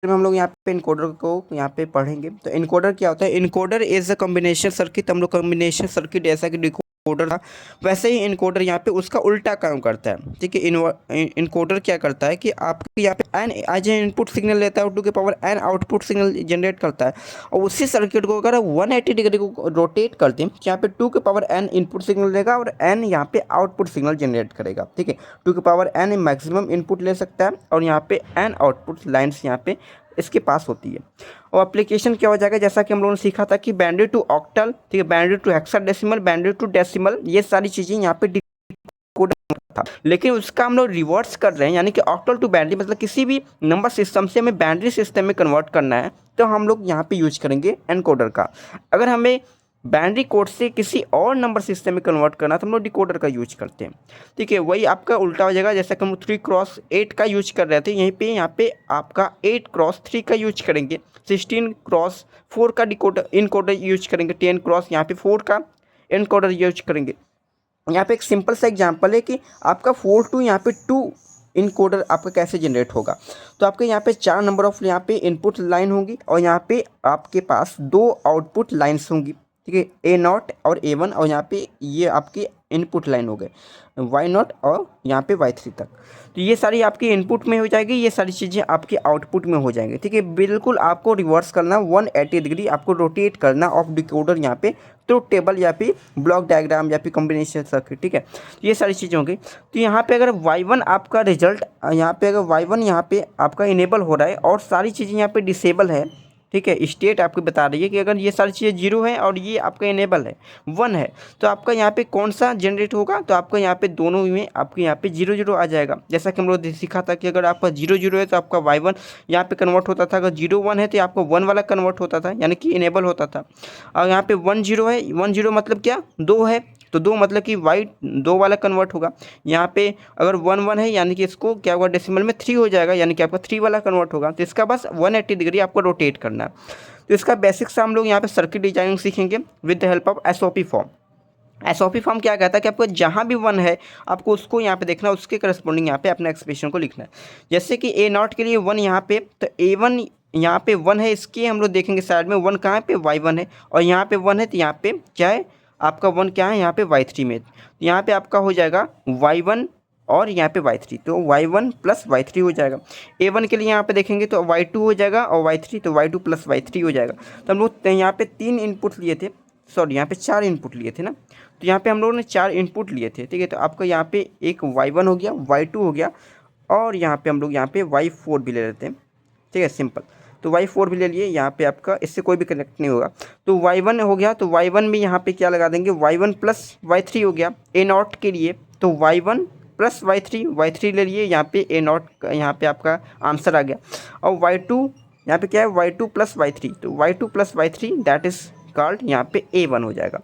में हम लोग यहाँ पे इनकोडर को यहाँ पे पढ़ेंगे। तो इनकोडर क्या होता है? Encoder is a combination circuit. हम लोग कॉम्बिनेशन सर्किट जैसा कि डिकोडर था वैसे ही इनकोडर यहाँ पे उसका उल्टा काम करता है। ठीक है, इनकोडर क्या करता है कि आपके यहाँ पे N as a input signal लेता है, टू के power N output signal generate करता है, और उसी सर्किट को अगर 180 डिग्री को रोटेट करते हैं, यहाँ पे टू के पावर एन इनपुट सिग्नल देगा और एन यहाँ पे आउटपुट सिग्नल जनरेट करेगा। ठीक है, टू के पावर एन मैक्सिमम इनपुट ले सकता है और यहाँ पे एन आउटपुट लाइन्स यहाँ पे इसके पास होती है। और एप्लीकेशन क्या हो जाएगा, जैसा कि हम लोगों ने सीखा था कि बाइनरी टू ऑक्टल, ठीक है, binary to hexadecimal, binary to decimal, ये सारी चीज़ें यहाँ पे डिकोडर था। लेकिन उसका हम लोग रिवर्स कर रहे हैं, यानी कि ऑक्टल टू बाइनरी, मतलब किसी भी नंबर सिस्टम से हमें बाइनरी सिस्टम में कन्वर्ट करना है तो हम लोग यहाँ पे यूज करेंगे एनकोडर का। अगर हमें बाइनरी कोड से किसी और नंबर सिस्टम में कन्वर्ट करना तो हम लोग डिकोडर का यूज करते हैं। ठीक है, वही आपका उल्टा हो जाएगा। जैसा कि हम 3x8 का यूज कर रहे थे, यहीं यहाँ पे आपका 8x3 का यूज करेंगे, 16x4 का डिकोडर इनकोडर यूज करेंगे, 10x यहाँ पे 4 का इनकोडर यूज करेंगे। यहाँ पे एक सिंपल सा एग्जांपल है कि आपका 4 to यहाँ पे 2 इनकोडर आपका कैसे जनरेट होगा। तो आपके यहाँ पे 4 नंबर ऑफ यहाँ पे इनपुट लाइन होंगी और यहाँ पे आपके पास 2 आउटपुट लाइन्स होंगी। ठीक है, A0 और A1, और यहाँ पे ये आपकी इनपुट लाइन हो गए Y0 और यहाँ पे Y3 तक। तो ये सारी आपकी इनपुट में हो जाएगी, ये सारी चीज़ें आपके आउटपुट में हो जाएंगी। ठीक है, बिल्कुल आपको रिवर्स करना, 180 डिग्री आपको रोटेट करना ऑफ डिकोडर यहाँ पे तो टेबल या फिर ब्लॉक डायग्राम या फिर कॉम्बिनेशन सर्किट। ठीक है, तो ये सारी चीज़ें होंगी। तो यहाँ पे अगर Y1 आपका रिजल्ट, यहाँ पे अगर Y1 यहाँ पे आपका इनेबल हो रहा है और सारी चीज़ें यहाँ पे डिसेबल है, ठीक है, स्टेट आपको बता रही है कि अगर ये सारी चीज़ें 0 है और ये आपका इनेबल है 1 है, तो आपका यहाँ पे कौन सा जनरेट होगा? तो आपका यहाँ पे दोनों में आपके यहाँ पे 0 0 आ जाएगा। जैसा कि हम लोग सीखा था कि अगर आपका 0 0 है तो आपका Y1 यहाँ पे कन्वर्ट होता था, अगर 0 1 है तो आपका 1 वाला कन्वर्ट होता था, यानी कि इनेबल होता था। और यहाँ पे 1 0 है, 1 0 मतलब क्या? 2 है, तो 2 मतलब कि Y 2 वाला कन्वर्ट होगा। यहाँ पे अगर 1 1 है यानी कि इसको क्या होगा, डेसिमल में 3 हो जाएगा, यानी कि आपका 3 वाला कन्वर्ट होगा। तो इसका बस 180 डिग्री आपको रोटेट करना है। तो इसका बेसिक सा हम लोग यहाँ पे सर्किट डिजाइनिंग सीखेंगे with the help of SOP form. SOP form क्या कहता है कि आपको जहाँ भी 1 है आपको उसको यहाँ पे देखना है, उसके करस्पॉन्डिंग यहाँ पे अपना एक्सप्रेशन को लिखना है। जैसे कि A0 के लिए 1 यहाँ पे, तो A1 यहाँ पे 1 है, इसके हम लोग देखेंगे साइड में 1 कहाँ पे, Y1 है, और यहाँ पे 1 है तो यहाँ पे क्या है आपका 1 क्या है यहाँ पे Y3 में। तो यहाँ पे आपका हो जाएगा Y1 और यहाँ पे Y3, तो Y1 प्लस Y3 हो जाएगा। A1 के लिए यहाँ पे देखेंगे तो Y2 हो जाएगा और Y3, तो Y2 प्लस Y3 हो जाएगा। तो हम लोग यहाँ पे 3 इनपुट लिए थे, सॉरी यहाँ पे 4 इनपुट लिए थे ना, तो यहाँ पे हम लोगों ने 4 इनपुट लिए थे। ठीक है, तो आपका यहाँ पे एक Y1 हो गया, Y2 हो गया, और यहाँ पे हम लोग यहाँ पे Y4 भी ले लेते हैं। ठीक है, सिंपल, तो Y4 भी ले लिए। यहाँ पे आपका इससे कोई भी कनेक्ट नहीं होगा, तो Y1 हो गया, तो Y1 में यहाँ पे क्या लगा देंगे, Y1 प्लस Y3 हो गया। A0 के लिए तो Y1 प्लस Y3 ले लिए, यहाँ पे A0 यहाँ पे आपका आंसर आ गया। और Y2 यहाँ पे क्या है, Y2 प्लस Y3, तो Y2 plus Y3 that is called यहाँ पे A1 हो जाएगा।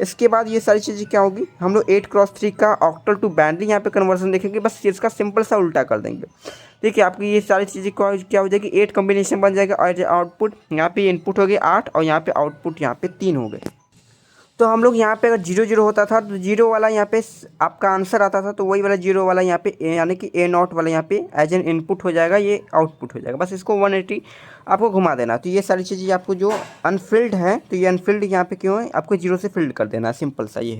इसके बाद ये सारी चीज़ें क्या होगी, हम लोग 8x3 का ऑक्टल टू बाइनरी यहाँ पे कन्वर्जन देखेंगे, बस इसका सिंपल सा उल्टा कर देंगे। ठीक है, आपकी ये सारी चीज़ें क्या हो जाएगी, 8 कॉम्बिनेशन बन जाएगा, और आउटपुट यहाँ पे इनपुट हो गए 8 और यहाँ पे आउटपुट यहाँ पे 3 हो गए। तो हम लोग यहाँ पे अगर 0 0 होता था तो 0 वाला यहाँ पे आपका आंसर आता था, तो वही वाला 0 वाला यहाँ पे यानी कि A0 वाला यहाँ पे एज एन इनपुट हो जाएगा, ये आउटपुट हो जाएगा। बस इसको 180 आपको घुमा देना। तो ये सारी चीज़ें आपको जो अनफिल्ड है, तो ये अनफिल्ड यहाँ पे क्यों है, आपको 0 से फिल्ड कर देना, सिंपल सा ये है।